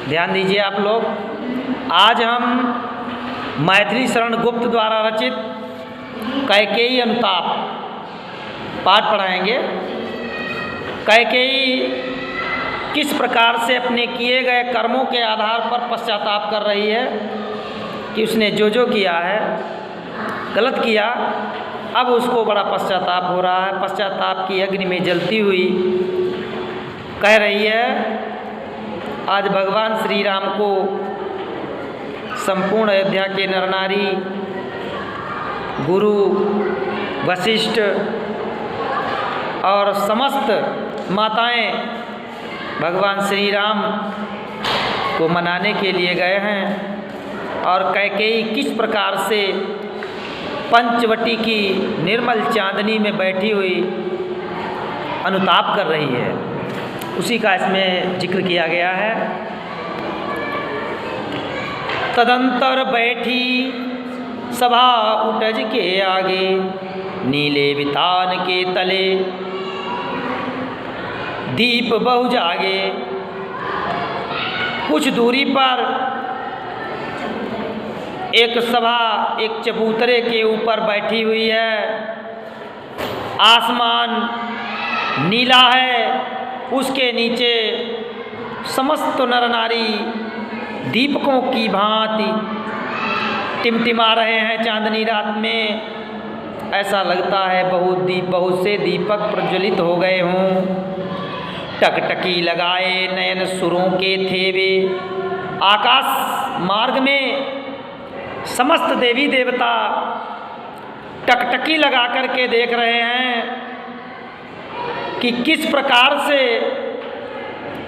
ध्यान दीजिए आप लोग। आज हम मैथिली शरण गुप्त द्वारा रचित कैकेयी अनुताप पाठ पढ़ाएंगे। कैकेयी किस प्रकार से अपने किए गए कर्मों के आधार पर पश्चाताप कर रही है कि उसने जो किया है, गलत किया, अब उसको बड़ा पश्चाताप हो रहा है। पश्चाताप की अग्नि में जलती हुई कह रही है, आज भगवान श्री राम को संपूर्ण अयोध्या के नर नारी, गुरु, वशिष्ठ और समस्त माताएं भगवान श्री राम को मनाने के लिए गए हैं और कैकेयी किस प्रकार से पंचवटी की निर्मल चांदनी में बैठी हुई अनुताप कर रही है, उसी का इसमें जिक्र किया गया है। तदंतर बैठी सभा उटज के आगे, नीले वितान के तले दीप बहु जागे। कुछ दूरी पर एक सभा एक चबूतरे के ऊपर बैठी हुई है। आसमान नीला है, उसके नीचे समस्त नर नारी दीपकों की भांति टिमटिमा रहे हैं चांदनी रात में। ऐसा लगता है बहुत से दीपक प्रज्वलित हो गए हों। टकटकी लगाए नयन सुरों के थे वे। आकाश मार्ग में समस्त देवी देवता टकटकी लगा करके देख रहे हैं कि किस प्रकार से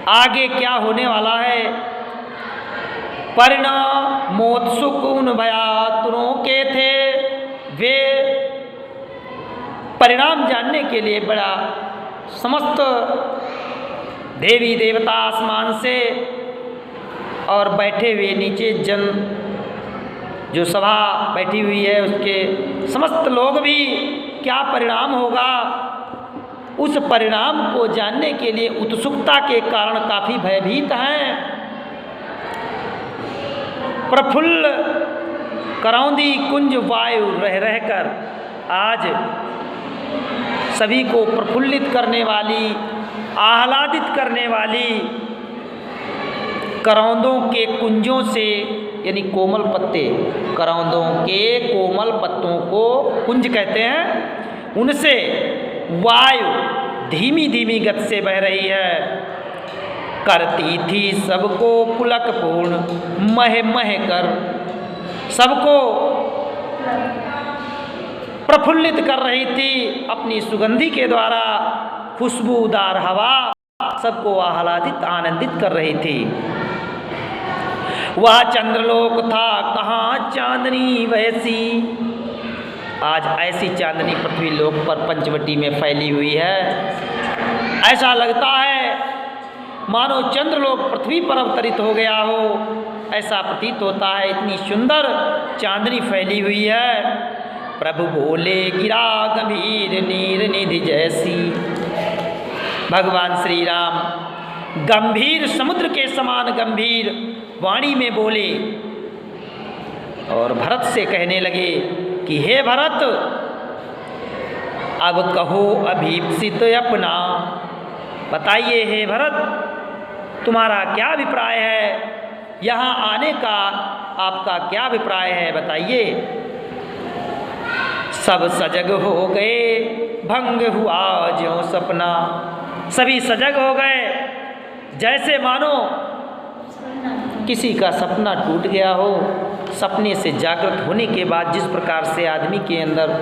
आगे क्या होने वाला है। परिणामोत्सुक भयातुरों के थे वे। परिणाम जानने के लिए बड़ा समस्त देवी देवता आसमान से और बैठे हुए नीचे जन जो सभा बैठी हुई है उसके समस्त लोग भी क्या परिणाम होगा, उस परिणाम को जानने के लिए उत्सुकता के कारण काफ़ी भयभीत हैं। प्रफुल्ल करौंदी कुंज वायु रह रहकर आज सभी को प्रफुल्लित करने वाली, आह्लादित करने वाली करौंदों के कुंजों से, यानी कोमल पत्ते, करौंदों के कोमल पत्तों को कुंज कहते हैं, उनसे वायु धीमी धीमी गति से बह रही है। करती थी सबको पुलक पूर्ण मह मह कर, सबको प्रफुल्लित कर रही थी अपनी सुगंधि के द्वारा। खुशबूदार हवा सबको आह्लादित आनंदित कर रही थी। वह चंद्रलोक था कहाँ चांदनी वैसी। आज ऐसी चांदनी पृथ्वी लोक पर पंचवटी में फैली हुई है। ऐसा लगता है मानो चंद्रलोक पृथ्वी पर अवतरित हो गया हो, ऐसा प्रतीत होता है। इतनी सुंदर चांदनी फैली हुई है। प्रभु बोले गिरा गंभीर नीर निधि जैसी। भगवान श्री राम गंभीर समुद्र के समान गंभीर वाणी में बोले और भरत से कहने लगे कि हे भरत, अब कहो अभीप्सित अपना। बताइए हे भरत, तुम्हारा क्या अभिप्राय है, यहाँ आने का आपका क्या अभिप्राय है, बताइए। सब सजग हो गए भंग हुआ ज्यों सपना। सभी सजग हो गए, जैसे मानो किसी का सपना टूट गया हो। सपने से जागृत होने के बाद जिस प्रकार से आदमी के अंदर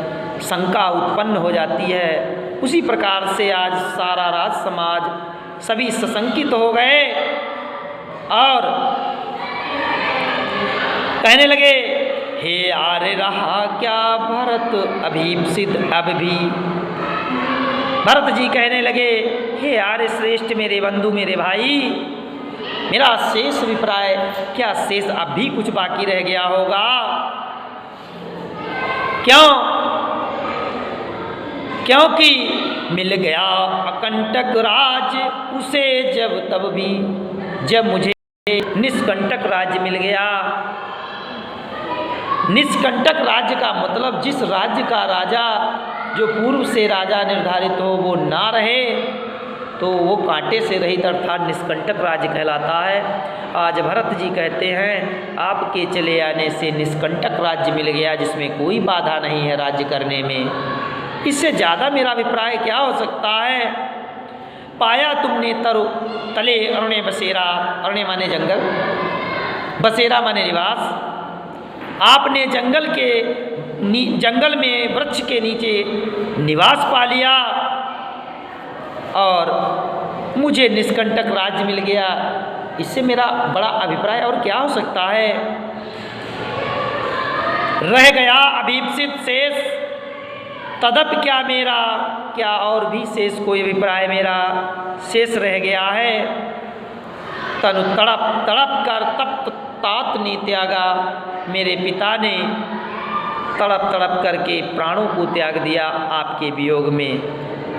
शंका उत्पन्न हो जाती है, उसी प्रकार से आज सारा राज समाज सभी सशंकित हो गए और कहने लगे, हे आर्य रहा क्या भरत अभीप्सित अब भी। भरत जी कहने लगे, हे आर्य श्रेष्ठ, मेरे बंधु, मेरे भाई, मेरा शेष अभिप्राय क्या शेष अब भी कुछ बाकी रह गया होगा? क्यों? क्योंकि मिल गया अकंटक राज उसे जब तब भी, जब मुझे निष्कंटक राज्य मिल गया। निष्कंटक राज्य का मतलब जिस राज्य का राजा जो पूर्व से राजा निर्धारित हो वो ना रहे तो वो कांटे से रहित अर्थात निष्कंटक राज्य कहलाता है। आज भरत जी कहते हैं आपके चले आने से निष्कंटक राज्य मिल गया जिसमें कोई बाधा नहीं है राज्य करने में। इससे ज़्यादा मेरा अभिप्राय क्या हो सकता है। पाया तुमने तरु तले अरण्य बसेरा, अरण्य माने जंगल, बसेरा माने निवास। आपने जंगल में वृक्ष के नीचे निवास पा लिया और मुझे निष्कंटक राज्य मिल गया। इससे मेरा बड़ा अभिप्राय और क्या हो सकता है। रह गया अभीप्सित शेष तदप क्या मेरा, क्या और भी शेष कोई अभिप्राय मेरा शेष रह गया है। तनु तड़प तड़प कर तप्त तात ने त्यागा, मेरे पिता ने तड़प तड़प करके प्राणों को त्याग दिया आपके वियोग में।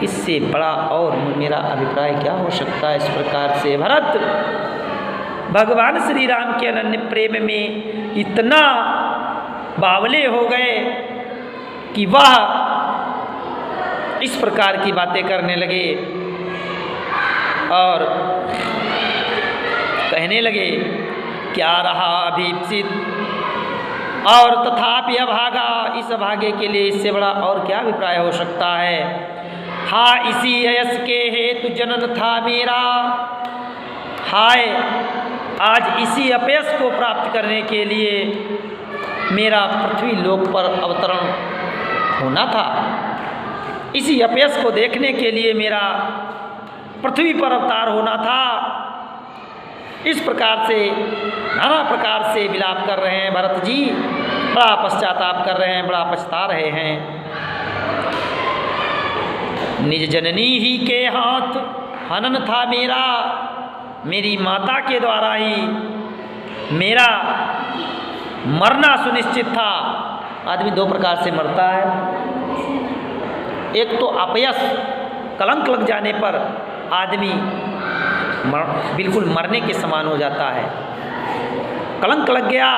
इससे बड़ा और मेरा अभिप्राय क्या हो सकता है। इस प्रकार से भरत भगवान श्री राम के अनन्य प्रेम में इतना बावले हो गए कि वह इस प्रकार की बातें करने लगे और कहने लगे क्या रहा अभीप्सित और तथापि अभागा। इस अभागे के लिए इससे बड़ा और क्या अभिप्राय हो सकता है। हाँ इसी यश के हेतु जनन था मेरा, हाय आज इसी अपयश को प्राप्त करने के लिए मेरा पृथ्वी लोक पर अवतरण होना था। इसी अपयश को देखने के लिए मेरा पृथ्वी पर अवतार होना था। इस प्रकार से नाना प्रकार से विलाप कर रहे हैं भरत जी, बड़ा पश्चाताप कर रहे हैं, बड़ा पछता रहे हैं। निज जननी ही के हाथ हनन था मेरा, मेरी माता के द्वारा ही मेरा मरना सुनिश्चित था। आदमी दो प्रकार से मरता है, एक तो अपयश कलंक लग जाने पर आदमी बिल्कुल मरने के समान हो जाता है। कलंक लग गया,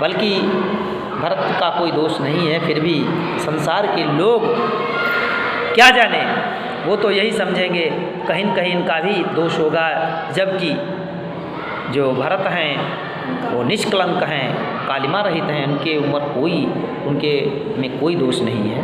बल्कि भरत का कोई दोष नहीं है, फिर भी संसार के लोग क्या जाने, वो तो यही समझेंगे कहीं न कहीं इनका भी दोष होगा, जबकि जो भरत हैं वो निष्कलंक हैं, कालिमा रहित हैं, उनके में कोई दोष नहीं है।